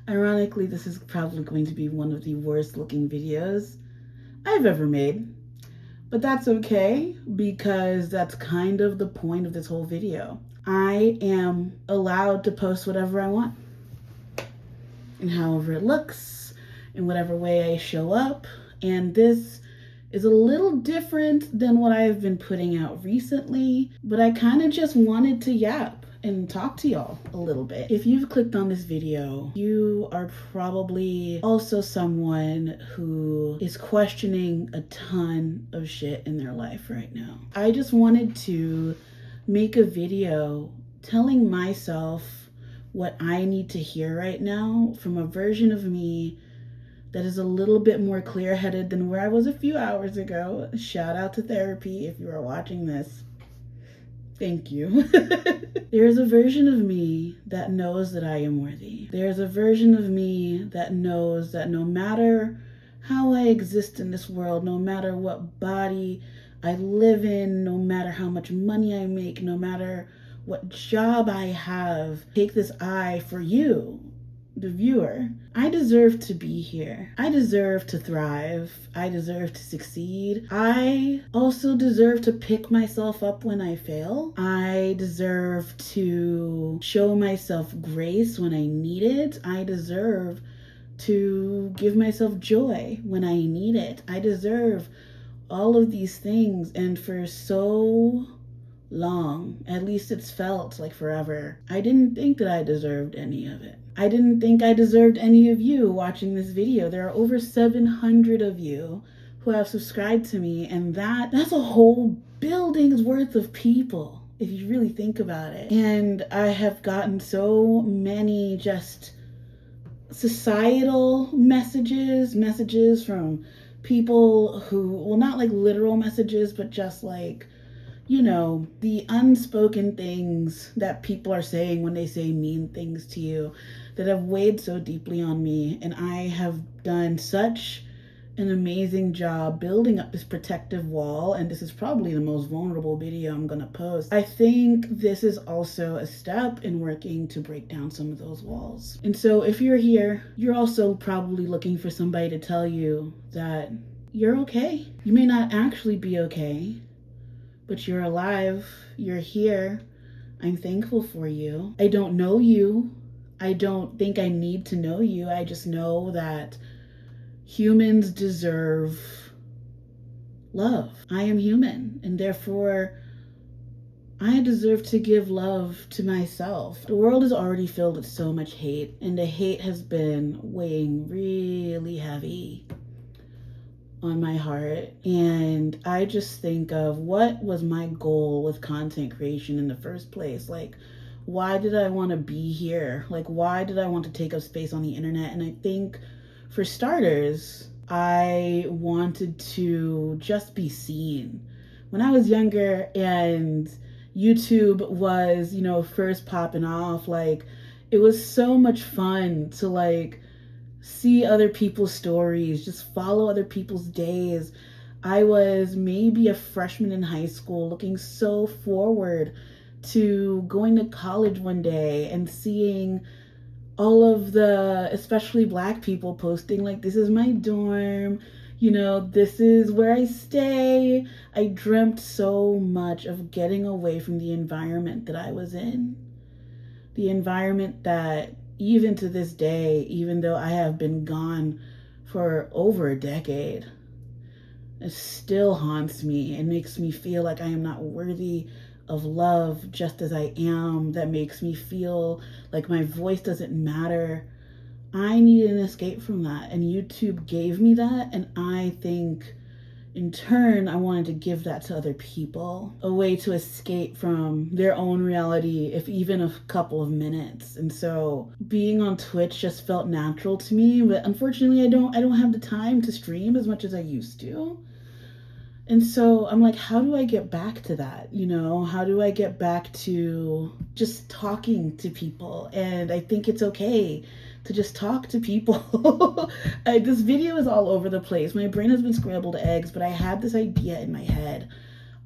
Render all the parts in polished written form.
Ironically, this is probably going to be one of the worst looking videos I've ever made. But that's okay because that's kind of the point of this whole video. I am allowed to post whatever I want and however it looks, in whatever way I show up. And this is a little different than what I've been putting out recently, but I kind of just wanted to yap and talk to y'all a little bit. If you've clicked on this video, you are probably also someone who is questioning a ton of shit in their life right now. I just wanted to make a video telling myself what I need to hear right now from a version of me that is a little bit more clear-headed than where I was a few hours ago. Shout out to therapy if you are watching this. Thank you. There's a version of me that knows that I am worthy. There's a version of me that knows that no matter how I exist in this world, no matter what body I live in, no matter how much money I make, no matter what job I have, take this eye for you, the viewer. I deserve to be here. I deserve to thrive. I deserve to succeed. I also deserve to pick myself up when I fail. I deserve to show myself grace when I need it. I deserve to give myself joy when I need it. I deserve all of these things, and for so long, at least it's felt like forever, I didn't think that I deserved any of it. I didn't think I deserved any of you watching this video. There are over 700 of you who have subscribed to me, and that's a whole building's worth of people if you really think about it. And I have gotten so many just societal messages from people who, well, not like literal messages, but just like, you know, the unspoken things that people are saying when they say mean things to you that have weighed so deeply on me. And I have done such an amazing job building up this protective wall, and this is probably the most vulnerable video I'm gonna post. I think this is also a step in working to break down some of those walls. And so if you're here, you're also probably looking for somebody to tell you that you're okay. You may not actually be okay, but you're alive, you're here. I'm thankful for you. I don't know you. I don't think I need to know you. I just know that humans deserve love. I am human, and therefore I deserve to give love to myself. The world is already filled with so much hate, and the hate has been weighing really heavy on my heart. And I just think of, what was my goal with content creation in the first place? Like, why did I want to be here? Like, why did I want to take up space on the internet? And I think, for starters, I wanted to just be seen. When I was younger and YouTube was, you know, first popping off, like, it was so much fun to like see other people's stories, just follow other people's days. I was maybe a freshman in high school looking so forward to going to college one day and seeing all of the, especially Black people, posting like, this is my dorm, you know, this is where I stay. I dreamt so much of getting away from the environment that I was in. The environment that, even to this day, even though I have been gone for over a decade, it still haunts me and makes me feel like I am not worthy of love just as I am, that makes me feel like my voice doesn't matter. I needed an escape from that, and YouTube gave me that, and I think in turn I wanted to give that to other people, a way to escape from their own reality, if even a couple of minutes. And so being on Twitch just felt natural to me, but unfortunately I don't have the time to stream as much as I used to. And so I'm like, how do I get back to that? You know, how do I get back to just talking to people? And I think it's okay to just talk to people. This video is all over the place. My brain has been scrambled eggs, but I had this idea in my head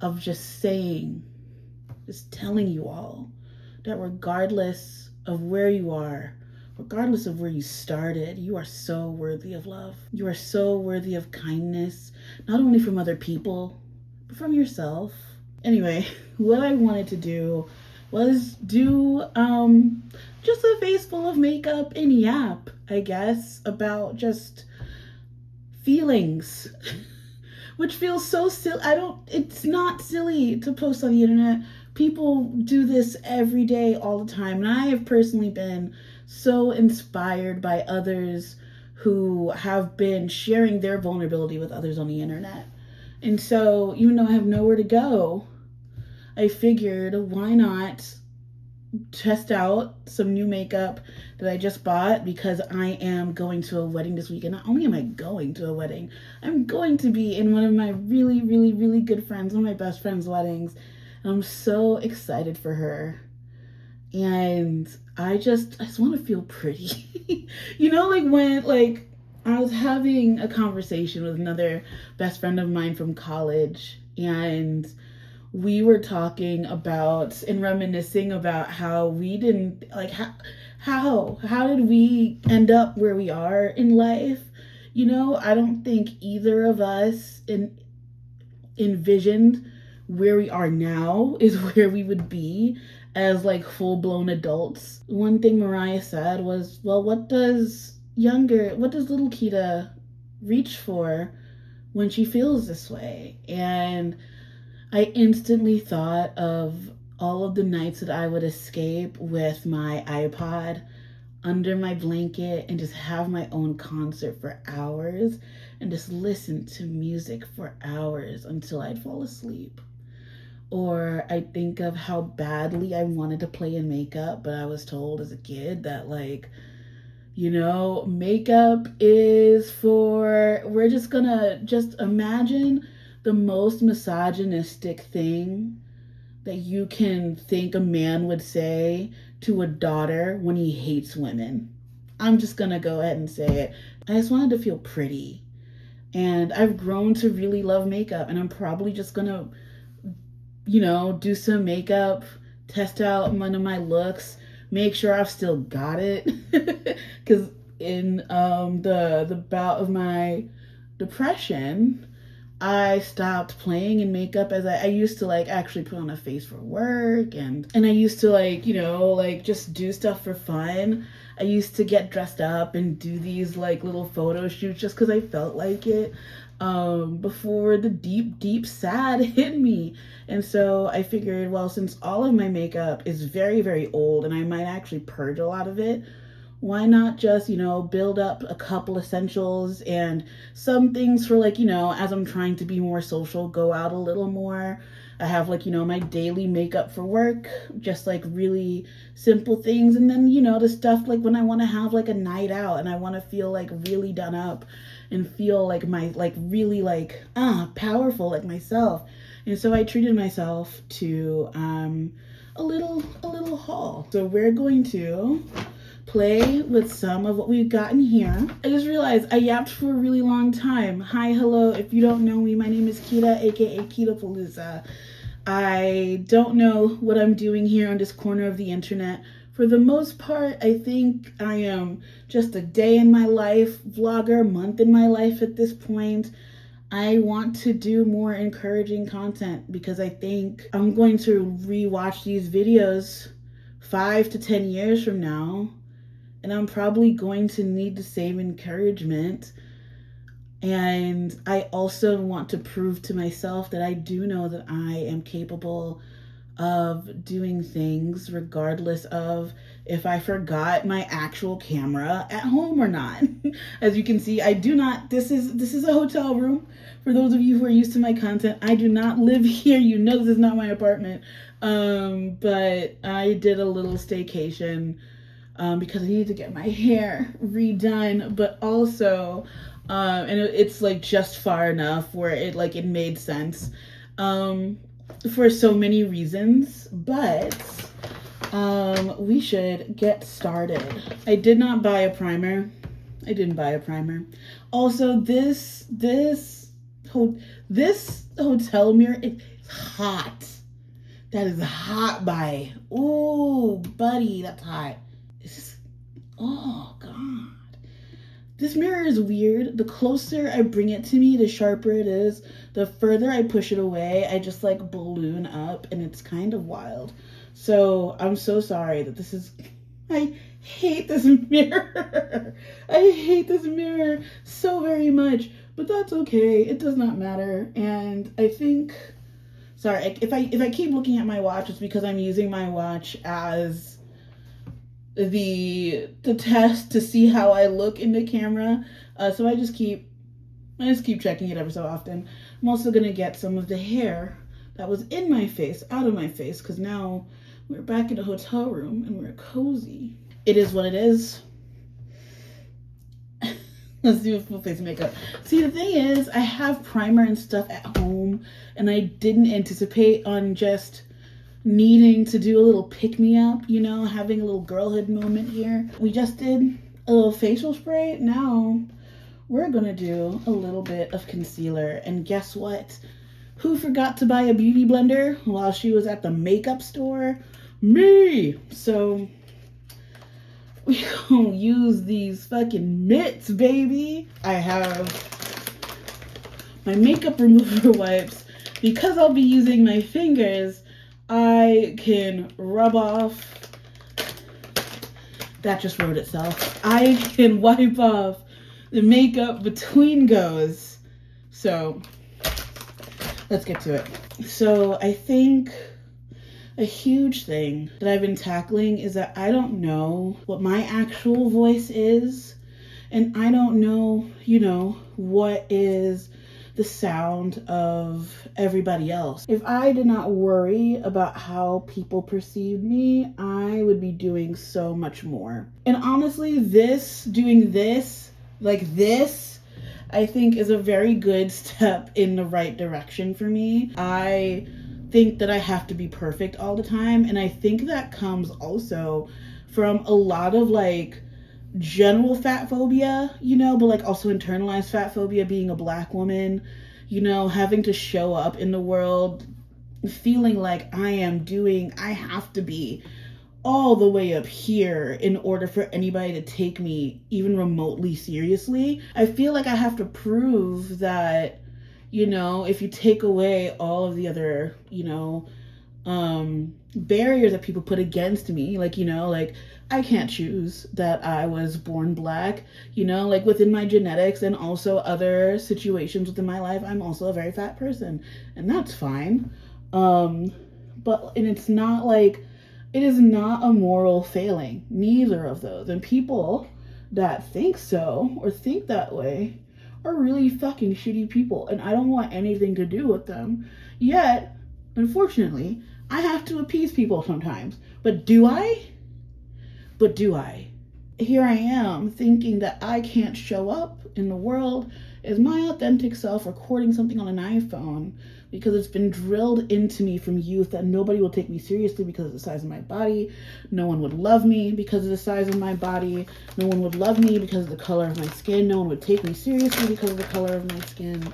of just saying, just telling you all that regardless of where you are, regardless of where you started, you are so worthy of love. You are so worthy of kindness, not only from other people, but from yourself. Anyway, what I wanted to do was do just a face full of makeup and yap, I guess, about just feelings. Which feels so silly. It's not silly to post on the internet. People do this every day, all the time. And I have personally been so inspired by others who have been sharing their vulnerability with others on the internet. And so, even though I have nowhere to go, I figured, why not test out some new makeup that I just bought, because I am going to a wedding this weekend. Not only am I going to a wedding, I'm going to be in one of my really, really, really good friends, one of my best friends' weddings. And I'm so excited for her. And I just want to feel pretty. Like when, I was having a conversation with another best friend of mine from college, and we were talking about and reminiscing about how we didn't how did we end up where we are in life. I don't think either of us envisioned where we are now is where we would be as full-blown adults. One thing Mariah said was, well, what does little Kita reach for when she feels this way? And I instantly thought of all of the nights that I would escape with my iPod under my blanket and just have my own concert for hours and just listen to music for hours until I'd fall asleep. Or I think of how badly I wanted to play in makeup, but I was told as a kid that makeup is we're just gonna imagine the most misogynistic thing that you can think a man would say to a daughter when he hates women. I'm just gonna go ahead and say it. I just wanted to feel pretty. And I've grown to really love makeup, and I'm probably just gonna, do some makeup, test out one of my looks, make sure I've still got it. Because in the bout of my depression, I stopped playing in makeup, as I used to actually put on a face for work, and I used to just do stuff for fun. I used to get dressed up and do these little photo shoots just because I felt like it, before the deep sad hit me. And so I figured, well, since all of my makeup is very, very old and I might actually purge a lot of it, why not just, build up a couple essentials and some things for as I'm trying to be more social, go out a little more. I have my daily makeup for work, just really simple things. And then, the stuff when I want to have a night out and I want to feel really done up and feel my really powerful myself. And so I treated myself to a little haul. So we're going to play with some of what we've gotten here. I just realized I yapped for a really long time. Hi, hello. If you don't know me, my name is Kita, aka Kedapalooza. I don't know what I'm doing here on this corner of the internet. For the most part, I think I am just a day in my life vlogger, month in my life at this point. I want to do more encouraging content because I think I'm going to rewatch these videos 5 to 10 years from now, and I'm probably going to need the same encouragement. And I also want to prove to myself that I do know that I am capable of doing things regardless of if I forgot my actual camera at home or not. As you can see, I do not, this is a hotel room. For those of you who are used to my content, I do not live here. You know this is not my apartment. But I did a little staycation because I needed to get my hair redone, but also and it's just far enough where it made sense for so many reasons. But we should get started. I did not buy a primer. I didn't buy a primer. Also, this hotel mirror is hot. That is hot by. Ooh, buddy, that's hot. It's just, oh, God. This mirror is weird. The closer I bring it to me, the sharper it is. The further I push it away, I just like balloon up, and it's kind of wild. So I'm so sorry that this is... I hate this mirror. I hate this mirror so very much, but that's okay. It does not matter. And I think... Sorry, if I keep looking at my watch, it's because I'm using my watch as the test to see how I look in the camera. So I just keep checking it every so often. I'm also gonna get some of the hair that was in my face out of my face, because now we're back in a hotel room and we're cozy. It is what it is. Let's do a full face of makeup. See, the thing is, I have primer and stuff at home, and I didn't anticipate on just needing to do a little pick-me-up, you know, having a little girlhood moment here. We just did a little facial spray. Now we're gonna do a little bit of concealer. And guess what? Who forgot to buy a beauty blender while she was at the makeup store? Me! So we gonna use these fucking mitts, baby. I have my makeup remover wipes. Because I'll be using my fingers, I can rub off. That just wrote itself. I can wipe off the makeup between goes. So let's get to it. So I think a huge thing that I've been tackling is that I don't know what my actual voice is, and I don't know, you know, what is the sound of everybody else. If I did not worry about how people perceive me, I would be doing so much more. And honestly, doing this, like this, I think is a very good step in the right direction for me. I think that I have to be perfect all the time, and I think that comes also from a lot of like general fat phobia, you know, but like also internalized fat phobia, being a Black woman, you know, having to show up in the world feeling like I have to be all the way up here in order for anybody to take me even remotely seriously. I feel like I have to prove that, you know, if you take away all of the other, you know, barriers that people put against me, like, you know, like I can't choose that I was born Black, you know, like within my genetics and also other situations within my life, I'm also a very fat person, and that's fine. But, and it's not like, it is not a moral failing, neither of those. And people that think so or think that way are really fucking shitty people, and I don't want anything to do with them. Yet, unfortunately, I have to appease people sometimes. But do I? Here I am thinking that I can't show up in the world as my authentic self, recording something on an iPhone, because it's been drilled into me from youth that nobody will take me seriously because of the size of my body. No one would love me because of the size of my body. No one would love me because of the color of my skin. No one would take me seriously because of the color of my skin.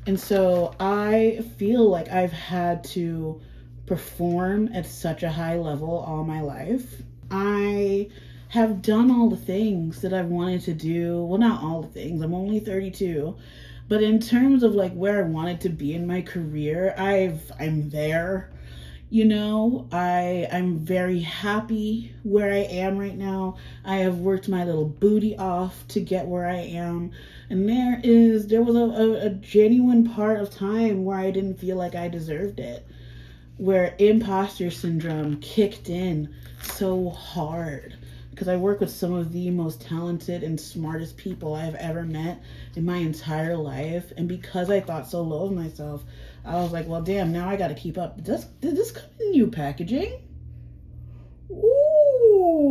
And so I feel like I've had to perform at such a high level all my life. I have done all the things that I've wanted to do. Well, not all the things. I'm only 32. But in terms of like where I wanted to be in my career, I'm there. You know, I'm very happy where I am right now. I have worked my little booty off to get where I am. And there was a genuine part of time where I didn't feel like I deserved it, where imposter syndrome kicked in so hard, because I work with some of the most talented and smartest people I've ever met in my entire life. And because I thought so low of myself, I was like, well, damn, now I got to keep up. Did this come in new packaging? Ooh,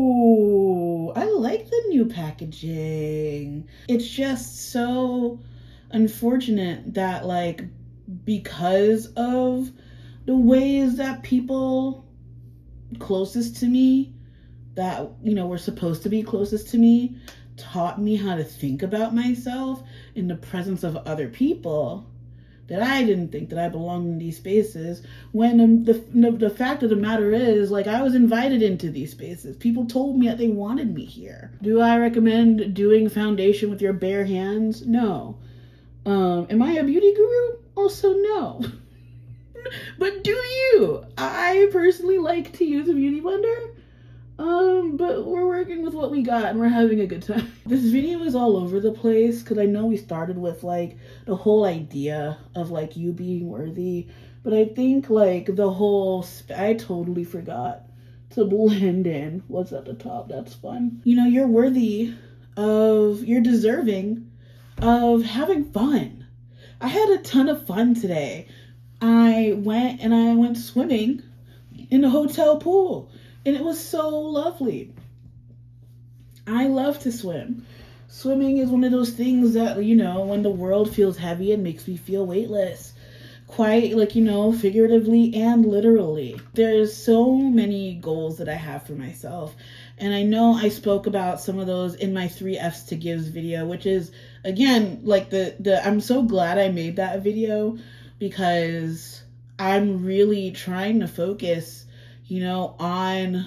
I like the new packaging. It's just so unfortunate that, like, because of the ways that people closest to me, that, you know, were supposed to be closest to me, taught me how to think about myself in the presence of other people, that I didn't think that I belonged in these spaces, when the fact of the matter is, like, I was invited into these spaces. People told me that they wanted me here. Do I recommend doing foundation with your bare hands? No. Am I a beauty guru? Also no. But do you? I personally like to use a beauty blender. But we're working with what we got and we're having a good time. This video is all over the place because I know we started with like the whole idea of like you being worthy, but I think like the whole, I totally forgot to blend in what's at the top. That's fun. You know, you're worthy of, you're deserving of having fun. I had a ton of fun today. I went swimming in the hotel pool. And it was so lovely. I love to swim. Swimming is one of those things that, you know, when the world feels heavy, it makes me feel weightless. Quite like, you know, figuratively and literally. There's so many goals that I have for myself. And I know I spoke about some of those in my 3 F's to Gives video, which is, again, like I'm so glad I made that video because I'm really trying to focus, you know, on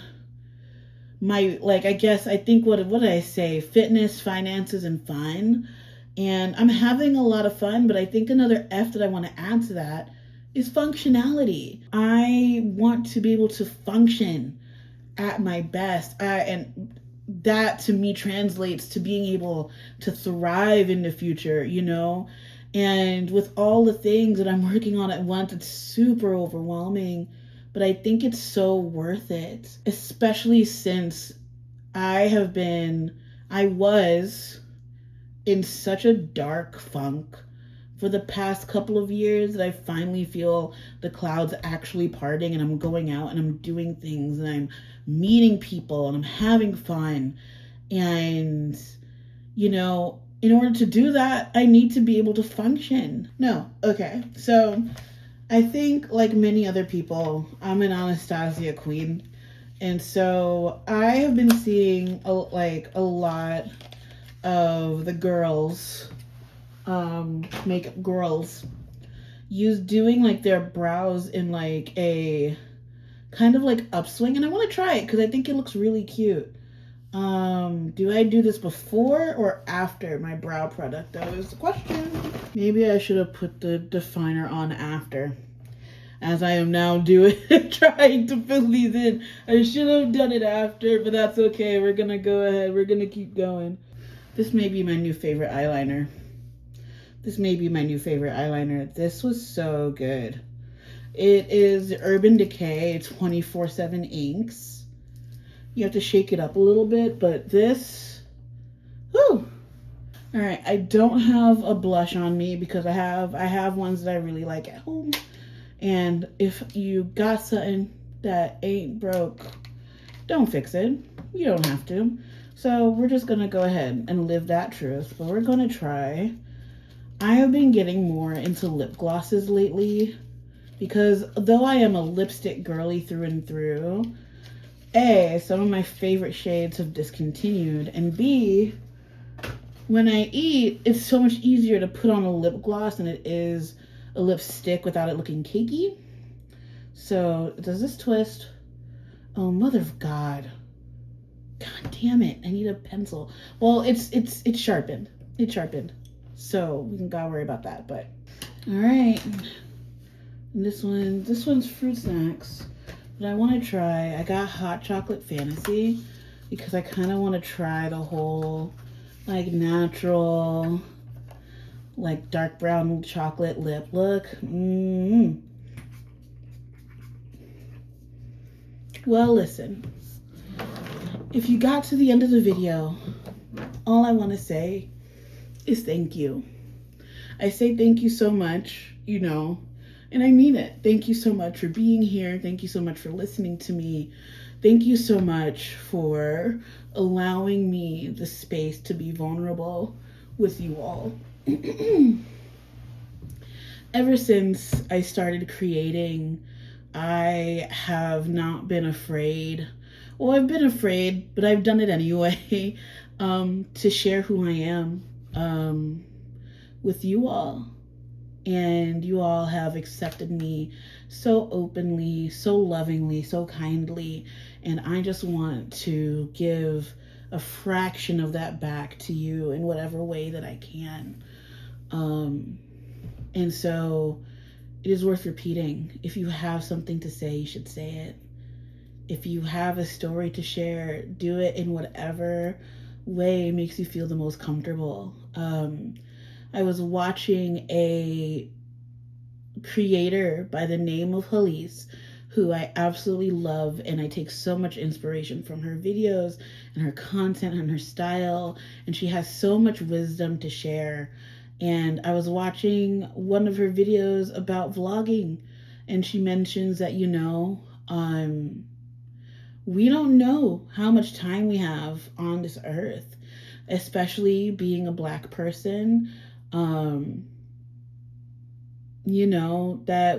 my, like, I guess, I think, what did I say? Fitness, finances, and fun. And I'm having a lot of fun, but I think another F that I want to add to that is functionality. I want to be able to function at my best. And that to me translates to being able to thrive in the future, you know? And with all the things that I'm working on at once, it's super overwhelming. But I think it's so worth it, especially since I was in such a dark funk for the past couple of years that I finally feel the clouds actually parting and I'm going out and I'm doing things and I'm meeting people and I'm having fun. And, you know, in order to do that, I need to be able to function. No, okay, so I think, like many other people, I'm an Anastasia queen. And so I have been seeing a lot of the girls, makeup girls, doing like their brows in like a kind of like upswing. And I want to try it because I think it looks really cute. Do I do this before or after my brow product? That was the question. Maybe I should have put the definer on after, as I am now doing, trying to fill these in. I should have done it after, but that's okay. We're gonna go ahead. We're gonna keep going. This may be my new favorite eyeliner. This was so good. It is Urban Decay 24/7 inks. You have to shake it up a little bit, but this, whew. All right, I don't have a blush on me because I have ones that I really like at home. And if you got something that ain't broke, don't fix it. You don't have to. So we're just gonna go ahead and live that truth. But we're gonna try. I have been getting more into lip glosses lately because though I am a lipstick girly through and through, A, some of my favorite shades have discontinued, and B, when I eat, it's so much easier to put on a lip gloss than it is a lipstick without it looking cakey. So does this twist? Oh, mother of God. God damn it. I need a pencil. Well, it's sharpened. It's sharpened. So we can gotta worry about that, but all right. And this one's fruit snacks. But I want to try, I got hot chocolate fantasy because I kind of want to try the whole like natural, like dark brown chocolate lip look. Well, listen, if you got to the end of the video, all I want to say is thank you. I say thank you so much, you know, and I mean it. Thank you so much for being here. Thank you so much for listening to me. Thank you so much for allowing me the space to be vulnerable with you all. Ever since I started creating, I have not been afraid. Well, I've been afraid, but I've done it anyway, to share who I am with you all. And you all have accepted me so openly, so lovingly, so kindly. And I just want to give a fraction of that back to you in whatever way that I can. And so it is worth repeating. If you have something to say, you should say it. If you have a story to share, do it in whatever way makes you feel the most comfortable. I was watching a creator by the name of Halise, who I absolutely love, and I take so much inspiration from her videos and her content and her style, and she has so much wisdom to share. And I was watching one of her videos about vlogging, and she mentions that, we don't know how much time we have on this earth, especially being a Black person. That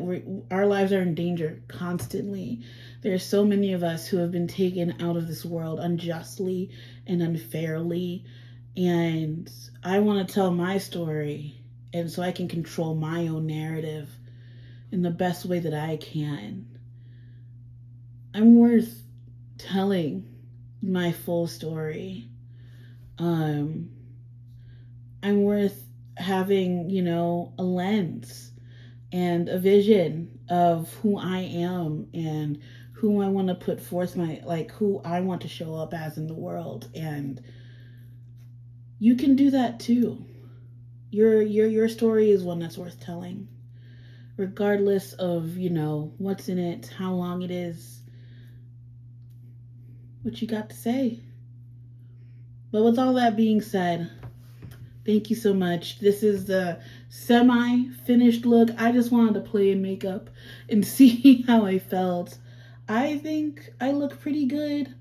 our lives are in danger constantly. There's so many of us who have been taken out of this world unjustly and unfairly. And I want to tell my story, and so I can control my own narrative in the best way that I can. I'm worth telling my full story. I'm worth having, a lens and a vision of who I am and who I want to put forth who I want to show up as in the world. And you can do that too. Your story is one that's worth telling, regardless of, what's in it, how long it is, what you got to say. But with all that being said, thank you so much. This is the semi-finished look. I just wanted to play in makeup and see how I felt. I think I look pretty good.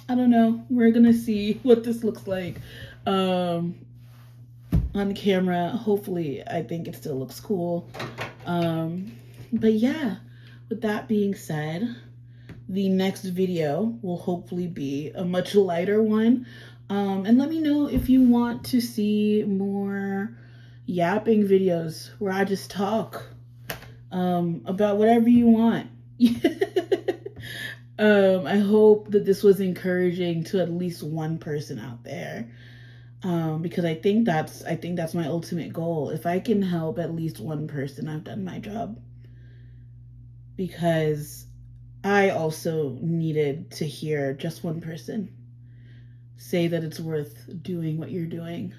I don't know. We're going to see what this looks like on camera. Hopefully, I think it still looks cool. But yeah, with that being said, the next video will hopefully be a much lighter one. And let me know if you want to see more yapping videos where I just talk about whatever you want. I hope that this was encouraging to at least one person out there, because I think that's my ultimate goal. If I can help at least one person, I've done my job. Because I also needed to hear just one person say that it's worth doing what you're doing.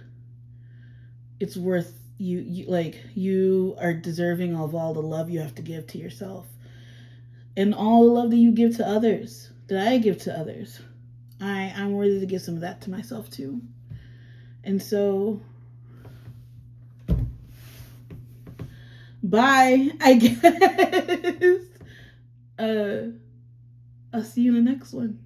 It's worth you are deserving of all the love you have to give to yourself, and all the love that you give to others, that I give to others. I'm worthy to give some of that to myself too. And so, bye, I guess. I'll see you in the next one.